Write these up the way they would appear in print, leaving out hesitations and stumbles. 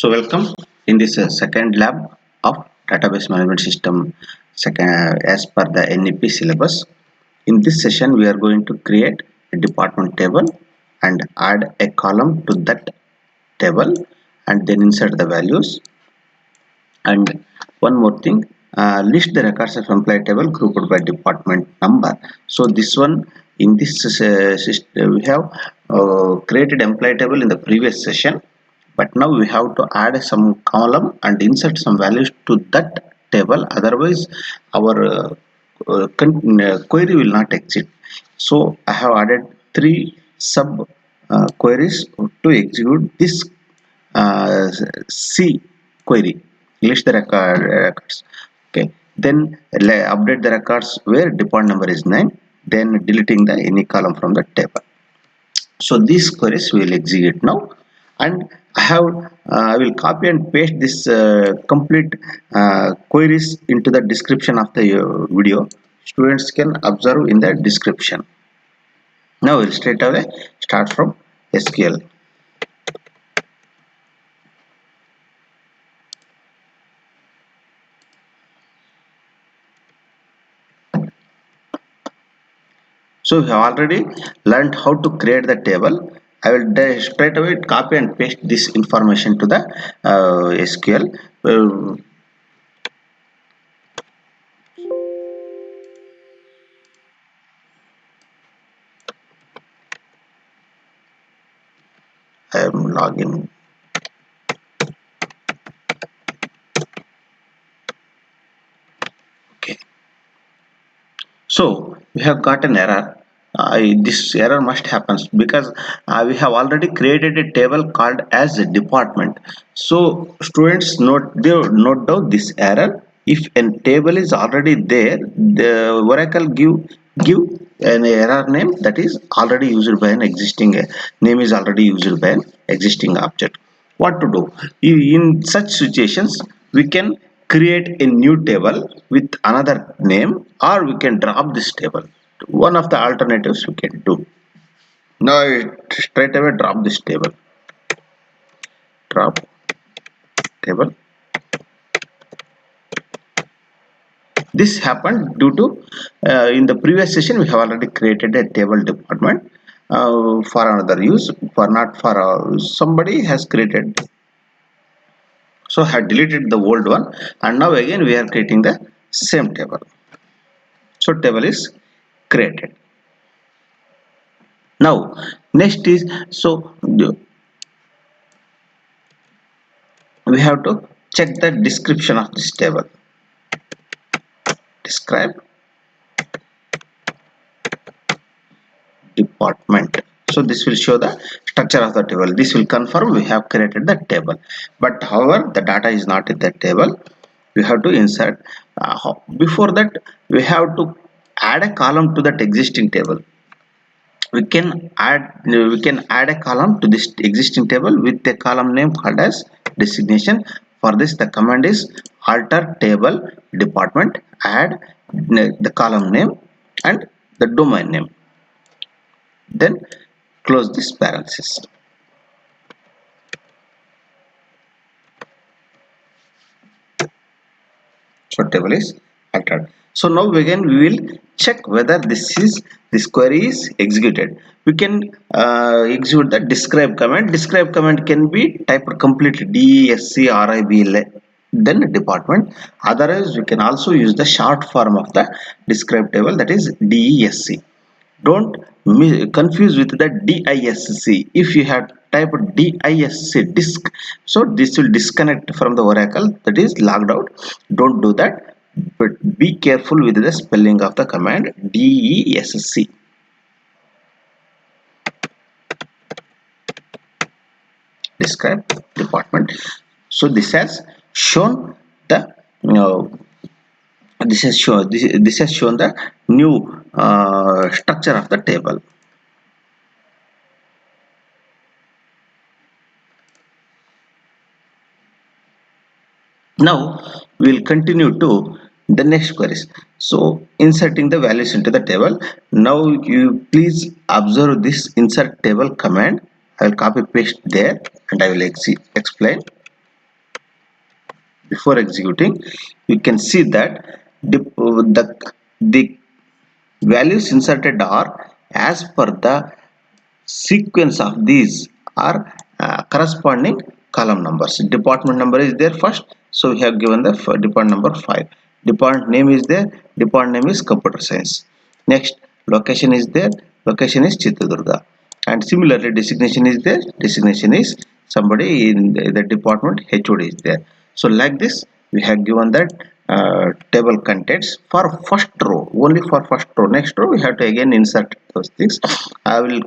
So welcome in this second lab of database management system as per the NEP syllabus. In this session we are going to create a department table and add a column to that table and then insert the values. And one more thing, list the records of employee table grouped by department number. So this one, in this system we have created employee table in the previous session, but now we have to add some column and insert some values to that table, otherwise our query will not exist. So I have added three sub queries to execute this C query. List the records. Okay, then update the records where department number is 9, then deleting the any column from the table. So these queries will execute now, and I will copy and paste this complete queries into the description of the video. Students can observe in the description. Now we'll straight away start from SQL. So we have already learned how to create the table. I will straight away copy and paste this information to the SQL. I am logging. Okay. So we have got an error. This error must happen because we have already created a table called as a department. So students note down this error. If a table is already there, the Oracle give an error name that is already used by an existing name is already used by an existing object. What to do in such situations? We can create a new table with another name, or we can drop this table. One of the alternatives we can do. Now straight away drop this table. Drop table. This happened due to in the previous session we have already created a table department for another use, for not for somebody has created. So I have deleted the old one, and now again we are creating the same table. So table is created. Now next is, so we have to check the description of this table. Describe department. So this will show the structure of the table. This will confirm we have created the table, but however the data is not in the table. We have to insert. Before that we have to add a column to that existing table. We can add a column to this existing table with a column name called as designation. For this the command is alter table department, add the column name and the domain name, then close this parenthesis. So table is altered. So now again we will check whether this query is executed. We can execute the describe command. Describe command can be typed completely DESCRIB, then department. Otherwise we can also use the short form of the describe table, that is DESC. Don't confuse with the DISC. If you have typed DISC disk, so this will disconnect from the Oracle, that is logged out. Don't do that, but be careful with the spelling of the command DESC. Describe department. So this has shown the this has shown the new structure of the table. Now we will continue to the next queries. So inserting the values into the table. Now you please observe this insert table command. I will copy paste there and I will explain. before executing, you can see that the values inserted are as per the sequence of these are corresponding column numbers. Department number is there first, so we have given the department number 5. Department name is there, department name is computer science. Next, location is there, location is Chitradurga. And similarly, designation is there, designation is somebody in the department, HOD is there. So like this, we have given that table contents for first row, only for first row. Next row we have to again insert those things. I will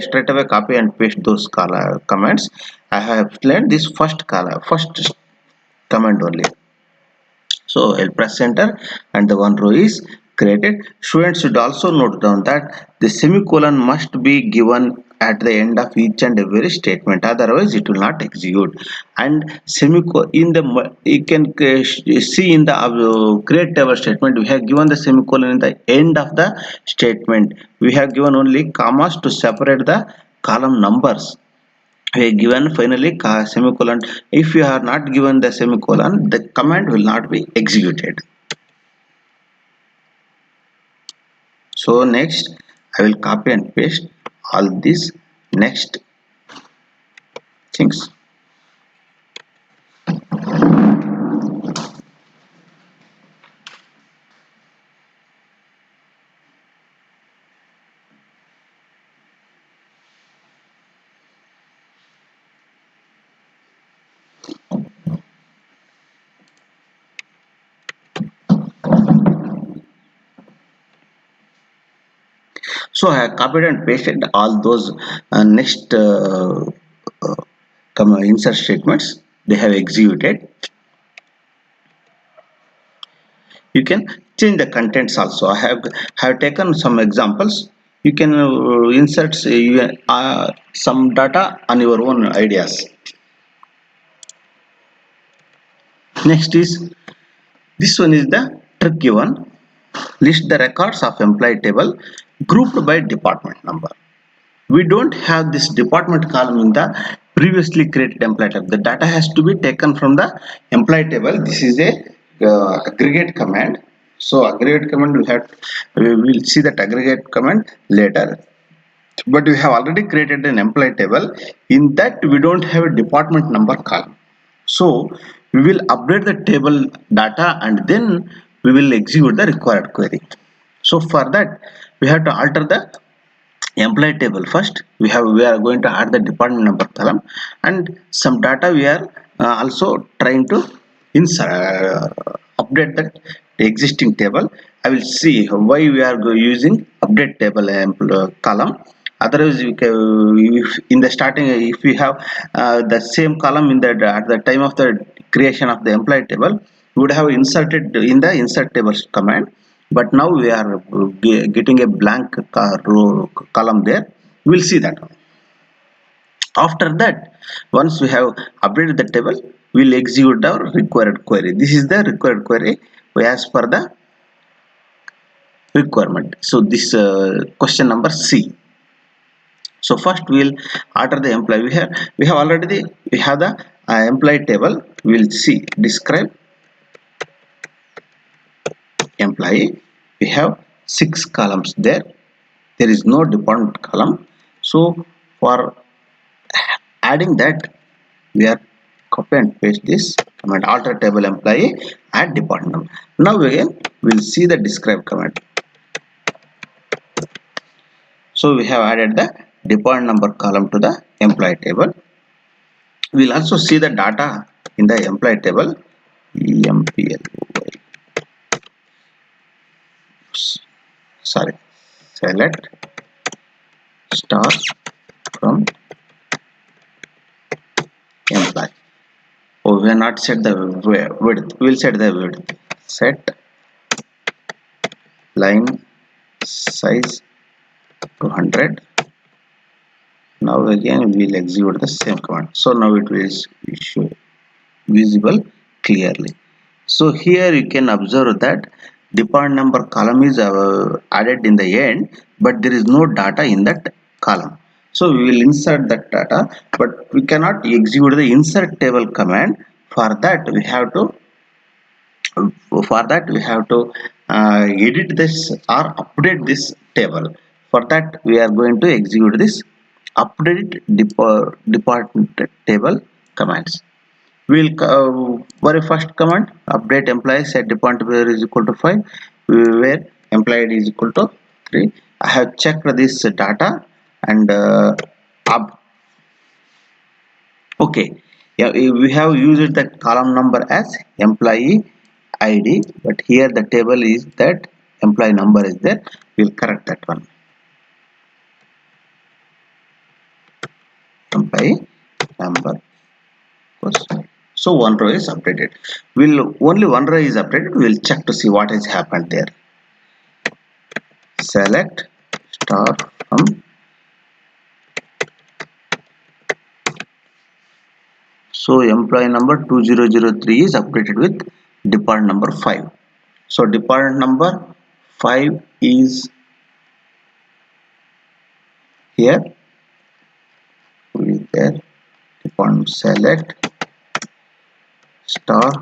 straight away copy and paste those comments. I have explained this first comment only. So I'll press enter and the one row is created. Students should also note down that the semicolon must be given at the end of each and every statement, otherwise it will not execute. And semicolon in the, you can see in the create table statement, we have given the semicolon in the end of the statement. We have given only commas to separate the column numbers. We given finally semicolon. If you are not given the semicolon, the command will not be executed. So next I will copy and paste all these next things. So I have copied and pasted all those next insert statements. They have executed. You can change the contents also. I have taken some examples. You can insert some data on your own ideas. Next is, this one is the tricky one. List the records of employee table grouped by department number. We don't have this department column in the previously created employee table. The data has to be taken from the employee table. This is a aggregate command. So aggregate command, we will see that aggregate command later. But we have already created an employee table. In that we don't have a department number column. So we will update the table data and then we will execute the required query. So for that we have to alter the employee table. First we are going to add the department number column and some data we are also trying to insert update that existing table. I will see why we are using update table column. Otherwise if in the starting, if we have the same column in the at the time of the creation of the employee table, we would have inserted in the insert tables command. But now we are getting a blank row column there. We'll see that. After that, once we have updated the table, we'll execute our required query. This is the required query as per the requirement. So this question number C. So first we'll alter the employee. We have already we have the employee table. We'll see describe employee. We have 6 columns there. There is no department column. So for adding that, we are copy and paste this command, alter table employee, add department number. Now again we'll see the describe command. So we have added the department number column to the employee table. We'll also see the data in the employee table. Select star from employee. Oh, we have not set the width. We'll set the width. Set line size to 100. Now again we'll execute the same command. So now it will show visible clearly. So here you can observe that department number column is added in the end, but there is no data in that column. So we will insert that data, but we cannot execute the insert table command. For that we have to For that we have to edit this or update this table. For that we are going to execute this update department table commands. We'll very first command update employees at department where is equal to 5, where employee ID is equal to 3. I have checked this data and up. Okay, yeah, we have used the column number as employee ID, but here the table is that employee number is there. We'll correct that one. Employee number. So one row is updated. Will only one row is updated. We'll check to see what has happened there. Select star from. So employee number 2003 is updated with department number 5. So department number 5 is here. There. Department select star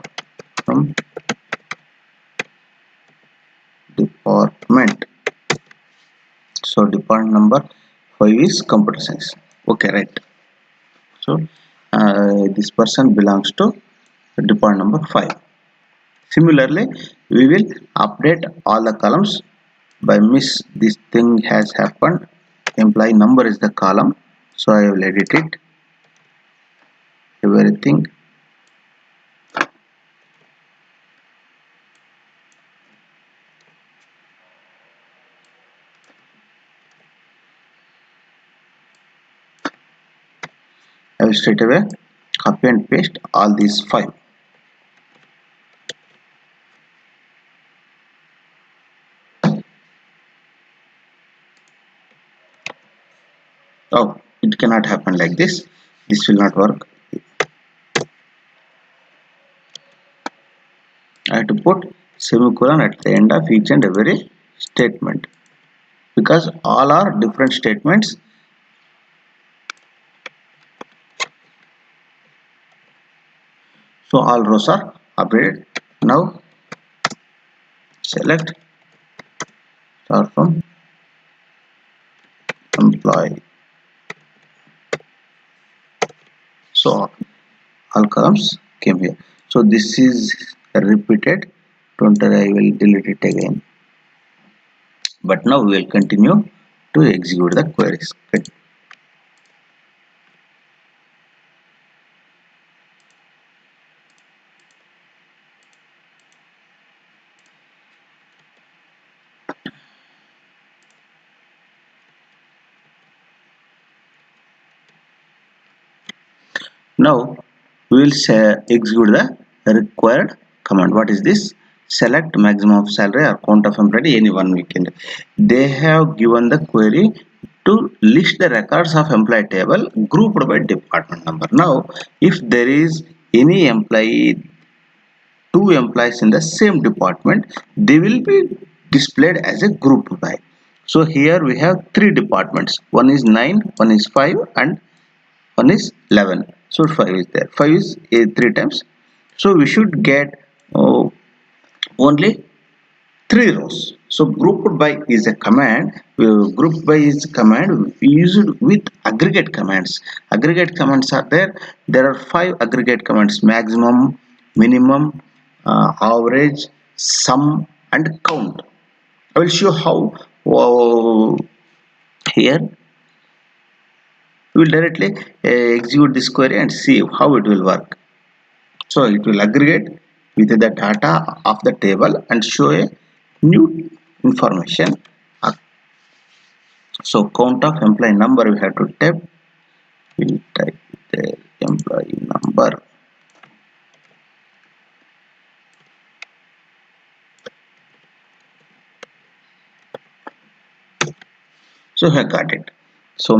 from department. So department number 5 is computer science. Okay, right. So this person belongs to department number 5. Similarly, we will update all the columns. By miss, this thing has happened. Employee number is the column, so I will edit it. Everything. I will straight away copy and paste all these 5. Oh, it cannot happen like this. This will not work. I have to put semicolon at the end of each and every statement, because all are different statements. So all rows are updated. Now select star from employee. So all columns came here. So this is repeated. Don't worry, I will delete it again. But now we will continue to execute the queries. Okay. Now we will execute the required command. What is this? Select maximum of salary or count of employee, any one weekend. They have given the query to list the records of employee table grouped by department number. Now if there is any employee, two employees in the same department, they will be displayed as a group by. So here we have 3 departments. One is 9, one is 5, and one is 11. So 5 is there. 5 is 3 times. So we should get only 3 rows. So grouped by is a command. Group by is command used with aggregate commands. Aggregate commands are there. There are 5 aggregate commands: maximum, minimum, average, sum, and count. I will show how. Here we will directly execute this query and see how it will work. So it will aggregate with the data of the table and show a new information. So count of employee number we have to type. We'll type the employee number. So I got it. So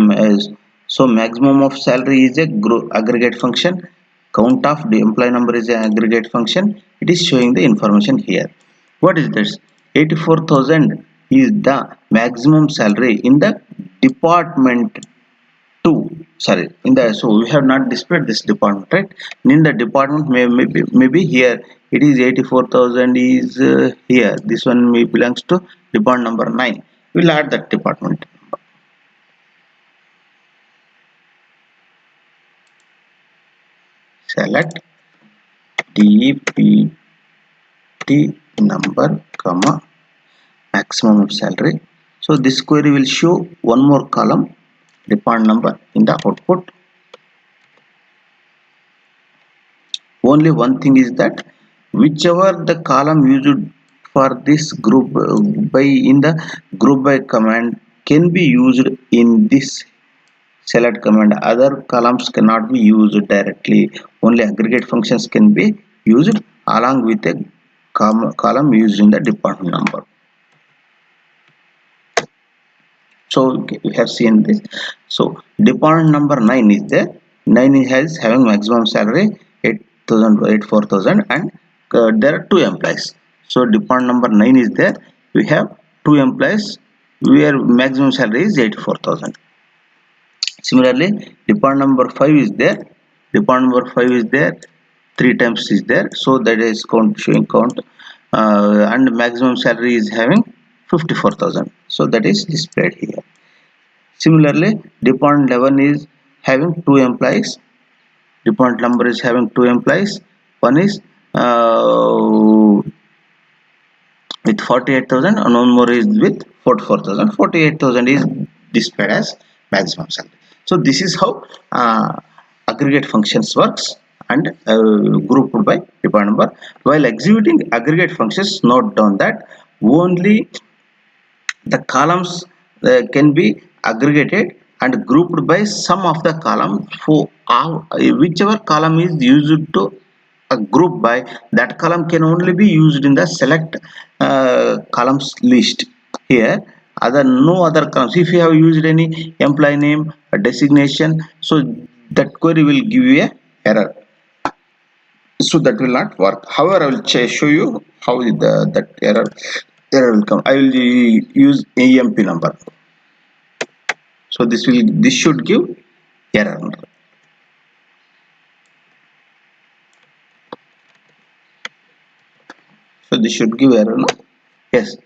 maximum of salary is a aggregate function. Count of the employee number is an aggregate function. It is showing the information here. What is this? 84,000 is the maximum salary in the department 2. sorry, in the, so we have not displayed this department, right? In the department, maybe here it is 84,000 is here. This one may belongs to department number 9. We'll add that department. Select DPT number, comma, maximum of salary. So this query will show one more column, department number, in the output. Only one thing is that whichever the column used for this group by in the group by command can be used in this select command. Other columns cannot be used directly. Only aggregate functions can be used along with a column used in the department number. So we have seen this. So department number 9 is there. 9 has having maximum salary 8,000 4,000 and there are two employees. So department number 9 is there. We have two employees where maximum salary is 84,000. Similarly, department number 5 is there. Department number 5 is there. 3 times is there. So that is count showing count and maximum salary is having 54,000. So that is displayed here. Similarly, department 11 is having two employees. Department number is having two employees. One is with 48,000 and one more is with 44,000. 48,000 is displayed as maximum salary. So this is how aggregate functions works and grouped by department number. While executing aggregate functions, note down that only the columns can be aggregated and grouped by sum of the column. For whichever column is used to a group by, that column can only be used in the select columns list. Here other no other columns. If you have used any employee name, a designation, so that query will give you a error, so that will not work. However, I will show you how that error will come. I will use EMP number. So this should give error. So this should give error, no? Yes,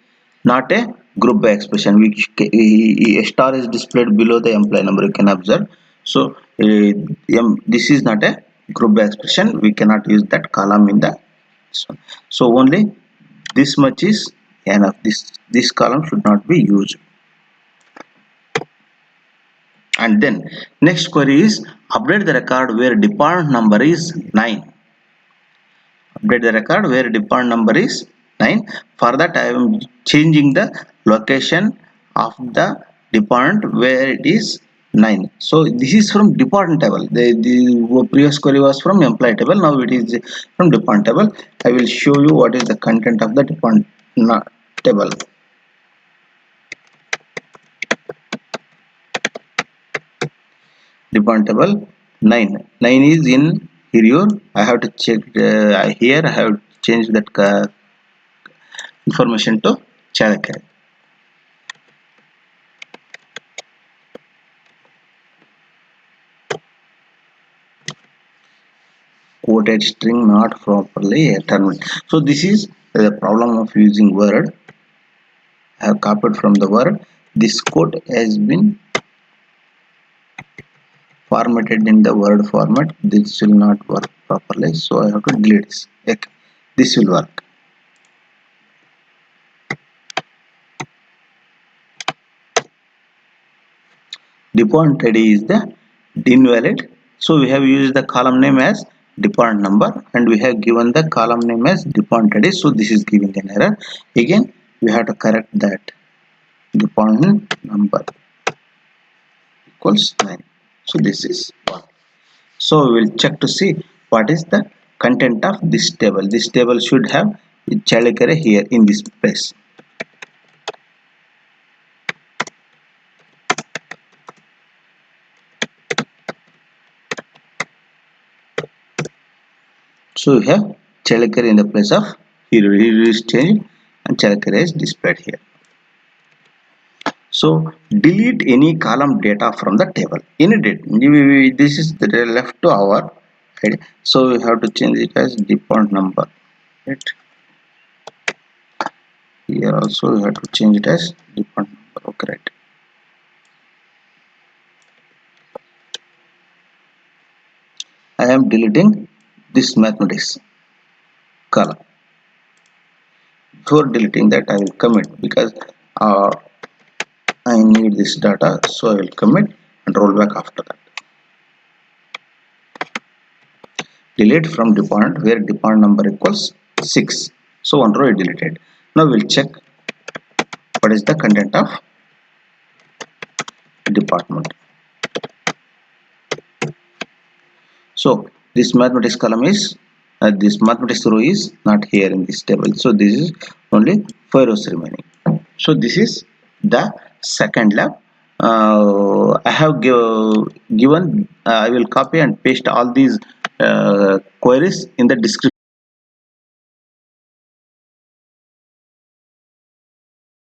not a group by expression, which a star is displayed below the employee number, you can observe. So this is not a group by expression, we cannot use that column in the this one. So only this much is enough. This column should not be used. And then next query is update the record where department number is 9. Update the record where department number is 9. For that I am changing the location of the department where it is 9. So this is from department table. The previous query was from employee table. Now it is from department table. I will show you what is the content of the department table. Department table 9. 9 is in Hiriyur. I have to check here. I have changed that information to Challakere. Quoted string not properly terminated. So this is the problem of using Word. I have copied from the Word. This code has been formatted in the Word format. This will not work properly, so I have to delete this. Okay. This will work. Department ID is the invalid, so we have used the column name as department number and we have given the column name as department ID, so this is giving an error. Again we have to correct that. Department number equals 9. So this is one. So we will check to see what is the content of this table. This table should have Challakere here in this place. So we have Challakere in the place of Hiriyur is changed and Challakere is displayed here. So delete any column data from the table. This is the left to our head. So we have to change it as Deptno Number. Right. Here also we have to change it as Deptno Number. Okay, right. I am deleting this mathematics column. Before deleting that, I will commit because I need this data, so I will commit and roll back after that. Delete from department where department number equals 6. So one row is deleted. Now we'll check what is the content of department. So this mathematics column is this mathematics row is not here in this table. So this is only 5 rows remaining. So this is the second lab. I have given I will copy and paste all these queries in the description.